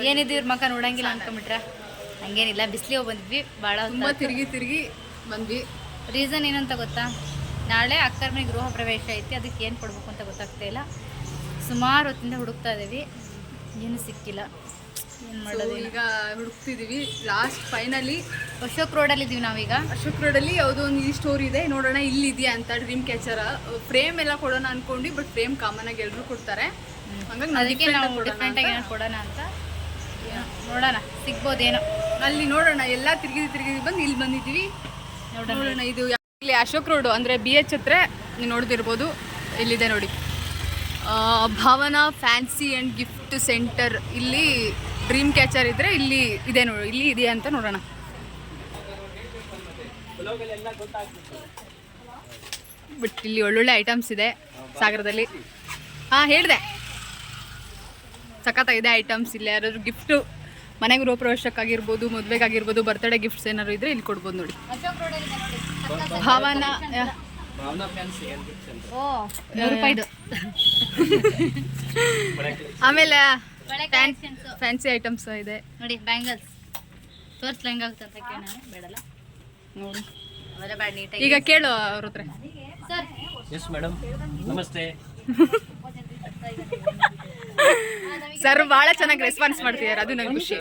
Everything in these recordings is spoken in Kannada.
ಏನಿದ್ದು ಇವ್ರ ಮಕ್ಕ ನೋಡಂಗಿಲ್ಲ ಅನ್ಕೊಂಬಿಟ್ರ? ಹಂಗೇನಿಲ್ಲ, ಬಿಸಿಲಿಗೆ ಹೋಗಿ ಬಂದ್ವಿ. ಭಾಳ ತಿರುಗಿ ಬಂದ್ವಿ. ರೀಸನ್ ಏನಂತ ಗೊತ್ತಾ? ನಾಳೆ ಅಕ್ಕರ ಮನೆ ಗೃಹ ಪ್ರವೇಶ ಐತಿ, ಅದಕ್ಕೆ ಏನು ಕೊಡ್ಬೇಕು ಅಂತ ಗೊತ್ತಾಗ್ತಾ ಇಲ್ಲ. ಸುಮಾರು ಹೊತ್ತಿಂದ ಹುಡುಕ್ತಾ ಇದ್ದೀವಿ, ಏನು ಸಿಕ್ಕಿಲ್ಲ. ಏನು ಮಾಡೋದು? ಈಗ ಹುಡುಕ್ತಿದ್ದೀವಿ. ಲಾಸ್ಟ್ ಫೈನಲಿ ಅಶೋಕ್ ರೋಡಲ್ಲಿ ಇದ್ದೀವಿ ನಾವೀಗ. ಅಶೋಕ್ ರೋಡಲ್ಲಿ ಯಾವುದೋ ಒಂದು ಈ ಸ್ಟೋರ್ ಇದೆ, ನೋಡೋಣ ಇಲ್ಲಿ ಇದೆಯಾ ಅಂತ. ಡ್ರೀಮ್ ಕ್ಯಾಚರ್ ಫ್ರೇಮ್ ಎಲ್ಲ ಕೊಡೋಣ ಅನ್ಕೊಂಡು, ಬಟ್ ಫ್ರೇಮ್ ಕಾಮನ್ ಆಗಿ ಎಲ್ಲರೂ ಕೊಡ್ತಾರೆ. ಹಂಗಾಗಿ ಅದಕ್ಕೆ ನಾವು ಡಿಫ್ರೆಂಟಾಗಿ ಏನೋ ಕೊಡೋಣ ಅಂತ ನೋಡೋಣ, ಸಿಗ್ಬೋದೇನೋ. ಅಲ್ಲಿ ನೋಡೋಣ. ಎಲ್ಲ ತಿರುಗಿ ಬಂದು ಇಲ್ಲಿ ಬಂದಿದ್ದೀವಿ. ನೋಡೋಣ. ಇದು ಇಲ್ಲಿ ಅಶೋಕ್ ರೋಡು ಅಂದರೆ BH ಹತ್ರ ನೀವು ನೋಡ್ತಿರ್ಬೋದು. ಇಲ್ಲಿದೆ ನೋಡಿ, Bhavana fancy and gift centre. ಇಲ್ಲಿ ಡ್ರೀಮ್ ಕ್ಯಾಚರ್ ಇದ್ರೆ ಇಲ್ಲಿ ಇದೆ ನೋಡಿ, ಇಲ್ಲಿ ಇದೆಯಾ ಅಂತ ನೋಡೋಣ. ಬಟ್ ಇಲ್ಲಿ ಒಳ್ಳೊಳ್ಳೆ ಐಟಮ್ಸ್ ಇದೆ ಸಾಗರದಲ್ಲಿ. ಹಾಂ, ಹೇಳಿದೆ, ಸಖತ್ತಾಗಿದೆ ಐಟಮ್ಸ್. ಇಲ್ಲಿ ಯಾರಾದ್ರು ಗಿಫ್ಟು ಮನೆಗೆ ಗೃಹ ಪ್ರವೇಶಕ್ಕಾಗಿರ್ಬೋದು, ಮದುವೆಗಾಗಿರ್ಬೋದು, ಬರ್ತ್ಡೇ ಗಿಫ್ಟ್ಸ್ ಏನಾದ್ರು ಇದ್ರೆ ಇಲ್ಲಿ ಕೊಡ್ಬೋದು ನೋಡಿ. ಭಾವನಾ ₹100 ಆಮೇಲೆ ಫ್ಯಾನ್ಸಿ ಐಟಮ್ಸ್ ಇದೆ ನೋಡಿ. ಬ್ಯಾಂಗಲ್ಸ್ ತೋರ್ಸ್ಲ ಹೆಂಗಾಗುತ್ತೆ ಅಂತ ಕೇಳೋಣ. ಬೇಡಲ್ಲ ನೋಡಿ, ಅವೆಲ್ಲ ಬೇಡ, ನೀಟಾಗಿ. ಈಗ ಕೇಳು ಅವ್ರ ಹತ್ರ. ಸರ್ ಎಸ್ ಮೇಡಮ್, ನಮಸ್ತೆ. ಸರ್ ಭಾಳ ಚೆನ್ನಾಗಿ ರೆಸ್ಪಾನ್ಸ್ ಮಾಡ್ತಿದ್ದಾರೆ, ಅದು ನಂಗೆ ಖುಷಿ.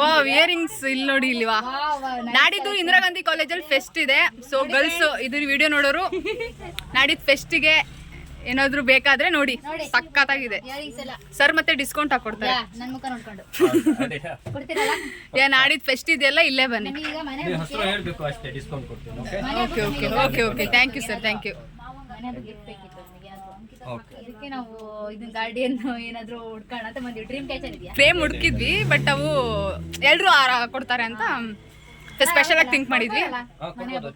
ಓ, ಇಯರಿಂಗ್ಸ್ ಇಲ್ಲಿ ನೋಡಿ. ಇಲ್ವಾ, ನಾಡಿದ್ದು ಇಂದಿರಾ ಗಾಂಧಿ ಕಾಲೇಜಲ್ಲಿ ಫೆಸ್ಟ್ ಇದೆ. ಸೊ ಗರ್ಲ್ಸ್ ಇದ್ರ ವಿಡಿಯೋ ನೋಡೋರು ನಾಡಿದ್ದು ಫೆಸ್ಟಿಗೆ ಏನಾದ್ರು ಬೇಕಾದ್ರೆ ನೋಡಿ, ಸಖತ್ತಾಗಿದೆ. ಸರ್ ಮತ್ತೆ ಡಿಸ್ಕೌಂಟ್ ಹಾಕೊಡ್ತಾರೆ. ನಾಡಿದ್ದು ಫೆಸ್ಟ್ ಇದೆಯಲ್ಲ, ಇಲ್ಲೇ ಬನ್ನಿ. Okay okay okay okay, thank you sir, thank you. ಅದಕ್ಕೆ ನಾವು ಇದನ್ನ ಗಾರ್ಡಿಯನ್ ಏನಾದ್ರು ಹುಡ್ಕೋಣ ಅಂತ ಬಂದ್ವಿ. ಡ್ರೀಮ್ ಕ್ಯಾಚರ್ ಇದೆಯಾ? ಫ್ರೇಮ್ ಹುಡುಕಿದ್ವಿ, ಬಟ್ ಅವು ಎಲ್ರು ಕೊಡ್ತಾರೆ ಅಂತ ಸ್ಪೆಷಲ್ ಆಗಿ ಥಿಂಕ್ ಮಾಡಿದ್ವಿ.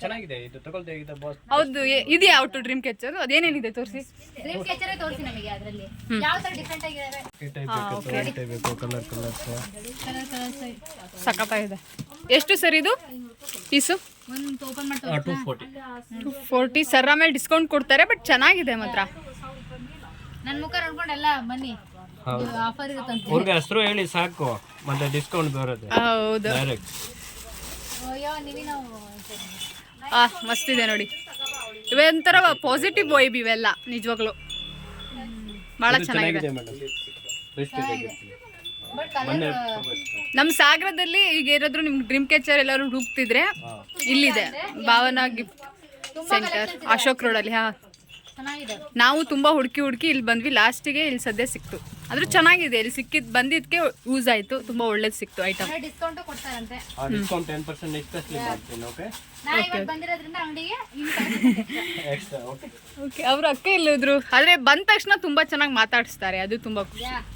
ಚೆನ್ನಾಗಿದೆ ಇದು, ತಗೊಳ್ತಾ ಇದೆ ಬಾಸ್. ಹೌದು, ಇದೆಯಾ ಔಟ್ ಡ್ರೀಮ್ ಕ್ಯಾಚರ್? ಅದೇನೇನಿದೆ ತೋರಿಸಿ. ಡ್ರೀಮ್ ಕ್ಯಾಚರ್ ತೋರಿಸಿ ನಮಗೆ. ಅದರಲ್ಲಿ ಯಾವ ತರ ಡಿಫರೆಂಟ್ ಆಗಿದ್ದಾರೆ? ಸಖತ್ತಾಗಿದೆ. ಎಷ್ಟು ಸರ್ ಇದು ಪೀಸು? ಒಂದು ಓಪನ್ ಮಾಡಿ 240 ಸರ್. ಆಮೇಲೆ ಡಿಸ್ಕೌಂಟ್ ಕೊಡ್ತಾರೆ, ಬಟ್ ಚೆನ್ನಾಗಿದೆ ಮಾತ್ರ. ನನ್ನ ಮುಖ ನೋಡ್ಕೊಂಡು ಎಲ್ಲ ಬನ್ನಿ, ಆಫರ್ ಇರುತ್ತಂತೆ. ಅವ್ರಿಗೆ ಹೆಸರು ಹೇಳಿ ಸಾಕು, ಮತ್ತೆ ಡಿಸ್ಕೌಂಟ್ ಬರುತ್ತೆ. ಹೌದು, ಅಯ್ಯೋ ನೀವಿ ನಾವು ಮಸ್ತ್ ಇದೆ ನೋಡಿ. ಇವೆಂತರ ಪಾಸಿಟಿವ್ ವೈಬ್ ಇವೆಲ್ಲ, ನಿಜವಾಗ್ಲು ಭಾಳ ಚೆನ್ನಾಗಿದೆ. ನಮ್ಮ ಸಾಗರದಲ್ಲಿ ಈಗ ಏನಾದ್ರು ನಿಮ್ಗೆ ಡ್ರೀಮ್ ಕ್ಯಾಚರ್ ಎಲ್ಲರೂ ಹುಡುಕ್ತಿದ್ರೆ ಇಲ್ಲಿದೆ, ಭಾವನಾ ಗಿಫ್ಟ್ ಸೆಂಟರ್, ಅಶೋಕ್ ರೋಡಲ್ಲಿ. ಹಾಂ, ನಾವು ತುಂಬ ಹುಡುಕಿ ಇಲ್ಲಿ ಬಂದ್ವಿ. ಲಾಸ್ಟಿಗೆ ಇಲ್ಲಿ ಸದ್ಯ ಸಿಕ್ತು. ಆದ್ರೂ ಚೆನ್ನಾಗಿದೆ. ಇಲ್ಲಿ ಸಿಕ್ಕಿದ್ ಬಂದಿದ್ದಕ್ಕೆ ಯೂಸ್ ಆಯಿತು, ತುಂಬ ಒಳ್ಳೇದು ಸಿಕ್ತು ಐಟಮ್. ಡಿಸ್ಕೌಂಟ್ ಕೊಡ್ತಾರಂತೆ. ಡಿಸ್ಕೌಂಟ್ 10% ಎಕ್ಸ್ಟ್ರಾ ಮಾಡ್ತೀನಿ. ಓಕೆ ಬಂದಿರೋದ್ರಿಂದ ಅಂಗಡಿಗೆ ಓಕೆ. ಅವ್ರ ಅಕ್ಕ ಇಲ್ಲಿದ್ರು, ಆದರೆ ಬಂದ ತಕ್ಷಣ ತುಂಬ ಚೆನ್ನಾಗಿ ಮಾತಾಡಿಸ್ತಾರೆ. ಅದು ತುಂಬ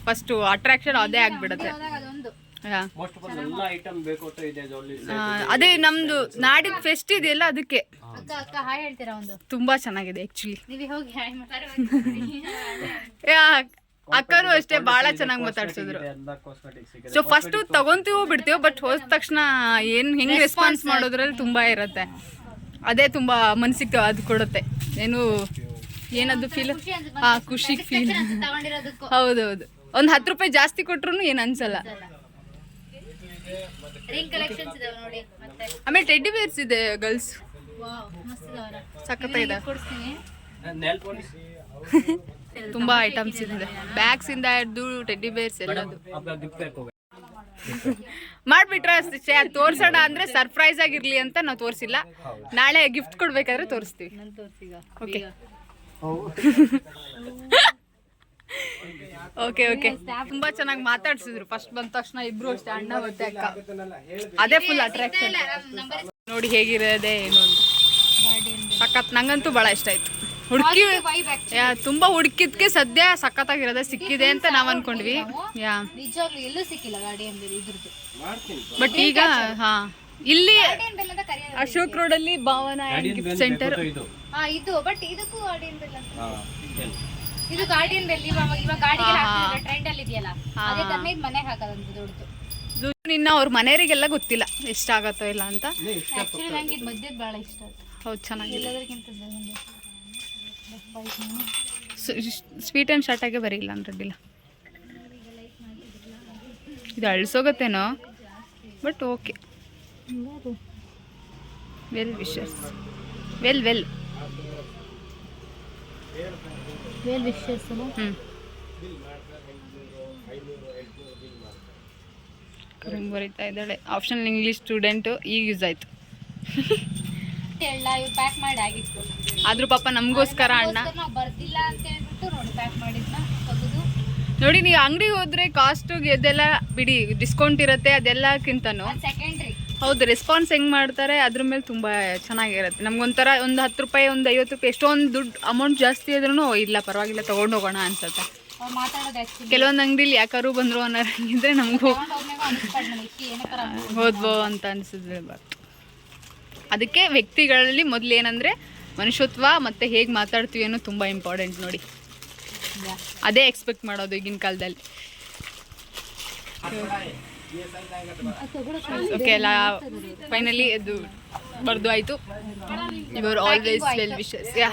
ಫಸ್ಟು ಅಟ್ರಾಕ್ಷನ್ ಅದೇ ಆಗಿಬಿಡುತ್ತೆ. ಅದೇ ನಮ್ದು ನಾಡಿದ್ದು ಫೆಸ್ಟ್ ಇದೆಯಲ್ಲ, ಅದಕ್ಕೆ ತುಂಬಾ ಚೆನ್ನಾಗಿದೆ ಆಕ್ಚುಲಿ. ಅಕ್ಕನೂ ಅಷ್ಟೇ ಬಹಳ ಚೆನ್ನಾಗಿ ಮಾತಾಡ್ಸಿದ್ರು. ಸೊ ಫಸ್ಟ್ ತಗೊಂತೀವೋ ಬಿಡ್ತೀವೋ, ಬಟ್ ಹೋದ ತಕ್ಷಣ ಹೆಂಗ್ ರೆಸ್ಪಾನ್ಸ್ ಮಾಡೋದ್ರಲ್ಲಿ ತುಂಬಾ ಇರುತ್ತೆ. ಅದೇ ತುಂಬಾ ಮನ್ಸಿಗೆ ಅದು ಕೊಡುತ್ತೆ. ಏನದು ಫೀಲ್, ಖುಷಿ ಫೀಲ್. ಹೌದೌದು, ಒಂದು ₹10 ಜಾಸ್ತಿ ಕೊಟ್ರು ಏನು ಅನ್ಸಲ್ಲ. ಆಮೇಲೆ ಟೆಡ್ಡಿ ಬೇರ್ಸ್ ಇದೆ ಗರ್ಲ್ಸ್, ಸಖತ್ತಾಗಿದೆ. ತುಂಬಾ ಐಟಮ್ಸ್ ಇದೆ, ಬ್ಯಾಗ್ಸ್ ಇಂದ ಹಿಡಿದು ಟೆಡ್ಡಿ ಬೇರ್ಸ್ ಎಲ್ಲದು ಮಾಡ್ಬಿಟ್ರೆ ಅಷ್ಟೇ. ಅದು ತೋರ್ಸೋಣ ಅಂದ್ರೆ ಸರ್ಪ್ರೈಸ್ ಆಗಿರ್ಲಿ ಅಂತ ನಾವು ತೋರಿಸಿಲ್ಲ. ನಾಳೆ ಗಿಫ್ಟ್ ಕೊಡ್ಬೇಕಾದ್ರೆ ತೋರಿಸ್ತೀವಿ. Okay okay okay. ತುಂಬಾ ಚೆನ್ನಾಗಿ ಮಾತಾಡ್ಸಿದ್ರು ಫಸ್ಟ್ ಬಂದ ತಕ್ಷಣ. ಇಬ್ರು ಅಷ್ಟೇ, ಅಣ್ಣ ಮತ್ತೆ ಅಕ್ಕ. ಅದೇ ಫುಲ್ ಅಟ್ರಾಕ್ಷನ್. ನೋಡಿ ಹೇಗಿರೋದೆ ಏನು ಅಂತ ಸಖತ್. ನಂಗಂತೂ ಬಹಳ ಇಷ್ಟ ಆಯ್ತು. ಹುಡುಕಿ ತುಂಬಾ ಹುಡುಕಿದ್ಕೆ ಸದ್ಯ ಸಖತ್ತಾಗಿರೋದೆ ಸಿಕ್ಕಿದೆ ಅಂತ ನಾವ್ ಅನ್ಕೊಂಡ್ವಿ. ಬಟ್ ಈಗ ಇಲ್ಲಿ ಅಶೋಕ್ ರೋಡ್ ಅಲ್ಲಿ ಭಾವನಾ ಗಿಫ್ಟ್ ಸೆಂಟರ್ ಇದು. ಬಟ್ ಇದಕ್ಕೂ ಇದು ಗಾರ್ಡಿಯನ್ ಬೆಲ್. ಇವಾಗ ಗಾಡಿಗೆ ಟ್ರೆಂಡ್ ಅಲ್ಲಿ ಇದೆಯಲ್ಲ, ಅದೇ ತರ ಇದು ಮನೆಗೆ ಹಾಕೋದಂತ ದೊಡ್ಡದು. ನಿನ್ನ ಅವ್ರ ಮನೆಯವರಿಗೆಲ್ಲ ಗೊತ್ತಿಲ್ಲ ಎಷ್ಟಾಗತ್ತೋ ಇಲ್ಲ ಅಂತ. ಆಕ್ಚುಲಿ ನಂಗೆ ಇದು ಮಧ್ಯದ ಬಹಳ ಇಷ್ಟ ಆಯ್ತು. ಹೌದು, ಚೆನ್ನಾಗಿದೆ. ಎಲ್ಲದಕ್ಕಿಂತ ಸ್ವೀಟ್ ಆ್ಯಂಡ್ ಶಾರ್ಟಾಗೆ ಬರೀಲ್ಲ ಅಂದ್ರೆ ಅಡ್ಡಿಲ್ಲ. ಇದು ಅಳಿಸೋಗತ್ತೇನೋ but okay. Well wishes well well wishes. ಹಿಂಗೆ ಬರೀತಾ ಇದ್ದಾಳೆ. ಆಪ್ಷನಲ್ ಇಂಗ್ಲೀಷ್ ಸ್ಟೂಡೆಂಟು ಈಗ ಯೂಸ್ ಆಯಿತು. ಪ್ಯಾಕ್ ಮಾಡಿ ಆಗಿತ್ತು. ಆದರೂ ಪಾಪ ನಮಗೋಸ್ಕರ ಅಣ್ಣ ನಾವು ಬರ್ದಿಲ್ಲ ಅಂತ ಹೇಳ್ಬಿಟ್ಟು ನೋಡಿ ಪ್ಯಾಕ್ ಮಾಡಿದ್ನ ತೆಗೆದು. ನೋಡಿ, ನೀವು ಅಂಗಡಿಗೆ ಹೋದರೆ ಕಾಸ್ಟಿಗೆ ಇದೆಲ್ಲ ಬಿಡಿ, ಡಿಸ್ಕೌಂಟ್ ಇರುತ್ತೆ ಅದೆಲ್ಲಕ್ಕಿಂತನೂ. ಸೆಕೆಂಡ್ರಿ ಹೌದು, ರೆಸ್ಪಾನ್ಸ್ ಹೆಂಗೆ ಮಾಡ್ತಾರೆ ಅದ್ರ ಮೇಲೆ ತುಂಬ ಚೆನ್ನಾಗಿರುತ್ತೆ. ನಮ್ಗೊಂಥರ ಒಂದು 10 ರೂಪಾಯಿ, ಒಂದು 50 ರೂಪಾಯಿ, ಎಷ್ಟೊಂದು ದುಡ್ಡು ಅಮೌಂಟ್ ಜಾಸ್ತಿ ಆದ್ರೂ ಇಲ್ಲ ಪರವಾಗಿಲ್ಲ ತೊಗೊಂಡು ಹೋಗೋಣ ಅನ್ಸುತ್ತೆ. ಅವ್ರು ಮಾತಾಡೋದು ಕೆಲವೊಂದು ಅಂಗಡಿಲಿ ಯಾಕಾರು ಬಂದರು ಅನ್ನೋಂಗಿದ್ರೆ ನಮಗೂ ಹೋದ್ವೋ ಅಂತ ಅನಿಸಿದ್ರೆ ಬಟ್ ಅದಕ್ಕೆ ವ್ಯಕ್ತಿಗಳಲ್ಲಿ ಮೊದಲು ಏನಂದರೆ ಮನುಷ್ಯತ್ವ ಮತ್ತು ಹೇಗೆ ಮಾತಾಡ್ತೀವಿ ಅನ್ನೋ ತುಂಬ ಇಂಪಾರ್ಟೆಂಟ್ ನೋಡಿ. ಅದೇ ಎಕ್ಸ್ಪೆಕ್ಟ್ ಮಾಡೋದು ಈಗಿನ ಕಾಲದಲ್ಲಿ. ಓಕೆ ಎಲ್ಲ ಫೈನಲಿ ಅದು ಬರ್ದು ಆಯಿತು. ಇವರು ಆಲ್ವೇಸ್ ವೆಲ್ ವಿಶಸ್. ಯಾ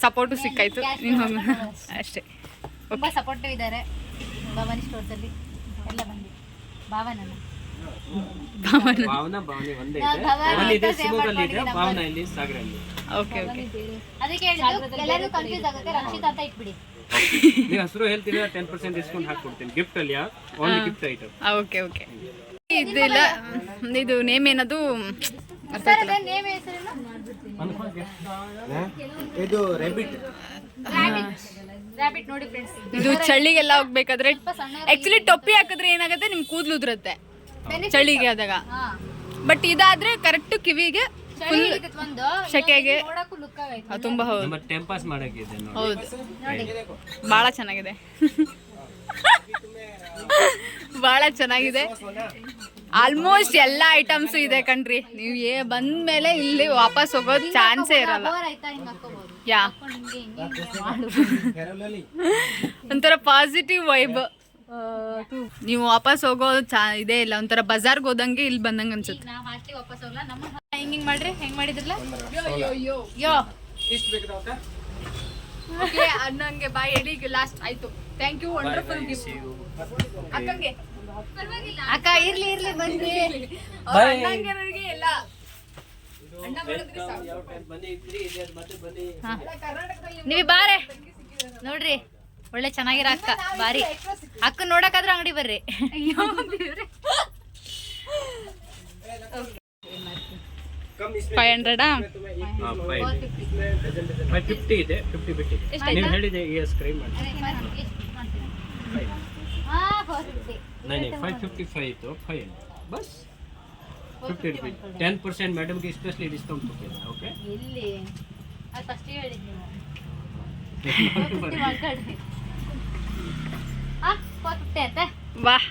ಸಪೋರ್ಟು ಸಿಕ್ಕಾಯಿತು. ನೀನು ಹೋಗೋಣ ಅಷ್ಟೇ. ತುಂಬ ಸಪೋರ್ಟಿವ್ ಇದ್ದಾರೆ ಭವಾನಿ ಸ್ಟೋರ್ಸಲ್ಲಿ ಎಲ್ಲ ಬಂದು. ಭಾವನ ಓಕೆ ಓಕೆ. ಅದಕ್ಕೆ ಎಲ್ಲರೂ ಕನ್ಫ್ಯೂಸ್ ಆಗುತ್ತೆ. ರಕ್ಷಿತಾ ಅಂತ ಇಟ್ಬಿಡಿ. ನೀವು ಹೆಸರು ಹೇಳ್ತೀರಾ 10% ಡಿಸ್ಕೌಂಟ್ ಹಾಕ್ಕೊಡ್ತೀನಿ. ಗಿಫ್ಟ್ ಅಲ್ಲಿ only gift item. Okay okay. ಇದೆಲ್ಲ ಇದು ನೇಮ್ ಏನದು ನೇಮ್ ಹೆಸರೇನು? ಇದು ರ್ಯಾಬಿಟ್. ರ್ಯಾಬಿಟ್ ನೋಡಿ ಫ್ರೆಂಡ್ಸ್. ಇದು ಚಳಿಗೆಲ್ಲ ಹೋಗ್ಬೇಕಾದ್ರೆ ಆಕ್ಚುಲಿ ಟೊಪ್ಪಿ ಹಾಕಿದ್ರೆ ಏನಾಗುತ್ತೆ, ನಿಮ್ ಕೂದಲು ಉದುರುತ್ತೆ ಚಳಿಗೆ ಆದಾಗ. ಬಟ್ ಇದಾದ್ರೆ ಕರೆಕ್ಟ್ ಕಿವಿಗೆ ಫುಲ್ ಶೆಕೆಗೆ ತುಂಬಾ. ಹೌದು, ಟೈಮ್ ಪಾಸ್ ಮಾಡಕ್ಕೆ ಹೌದು, ಭಾಳ ಚೆನ್ನಾಗಿದೆ. ಭಾಳ ಚೆನ್ನಾಗಿದೆ. ಆಲ್ಮೋಸ್ಟ್ ಎಲ್ಲ ಐಟಮ್ಸು ಇದೆ ಕಣ್ರಿ. ನೀವು ಬಂದ ಮೇಲೆ ಇಲ್ಲಿ ವಾಪಸ್ ಹೋಗೋದು ಚಾನ್ಸೇ ಇರಲ್ಲ. ಯಾ ಒಂಥರ ಪಾಸಿಟಿವ್ ವೈಬ್. ನೀವು ವಾಪಸ್ ಹೋಗೋದು ಇದೇ ಇಲ್ಲ, ಒಂಥರ ಬಜಾರ್ಗೆ ಹೋದಂಗೆ ಇಲ್ಲಿ ಬಂದಂಗೆ ಅನ್ಸುತ್ತೆ. ಹಿಂಗಿಂಗ್ ಮಾಡ್ರಿ, ಹೆಂಗ್ ಮಾಡಿದ್ರಲ್ಲ ಯೋ ಅನ್ನಂಗೆ ಬಾಯ್ ಎಡಿ ಲಾಸ್ಟ್ ಆಯ್ತು. Thank you, wonderful gift. ಅಕ್ಕಂಗೆ ಅಕ್ಕ ಇರ್ಲಿ ಇರ್ಲಿ ಬನ್ನಿ. ಅಣ್ಣಂಗೆ ಎಲ್ಲ ಅಣ್ಣ ಮಾಡಿದ್ರೆ ನೀವ್ ಬಾರೆ ನೋಡ್ರಿ, ಒಳ್ಳೆ ಚೆನ್ನಾಗಿರೋ ಅಕ್ಕ ಬಾರಿ. ಅಕ್ಕ ನೋಡಕಾದ್ರೆ ಅಂಗಡಿ ಬರ್ರಿ. 500 550 ಇದೆ. 50 ಬಿಟ್ಟಿದೆ. ನೀವು ಹೇಳಿದೆ ಸ್ಕ್ರೈಬ್ ಮಾಡಿ. नहीं 555 तो 5 बस 50 रुपीस 10% मैडम की स्पेशली डिस्काउंट होगा. ओके ಇಲ್ಲಿ ಅದು ಫಸ್ಟ್ ಹೇಳಿದ್ನಿ ನೀವು. 450 ಅಂತ. ವಾಹ್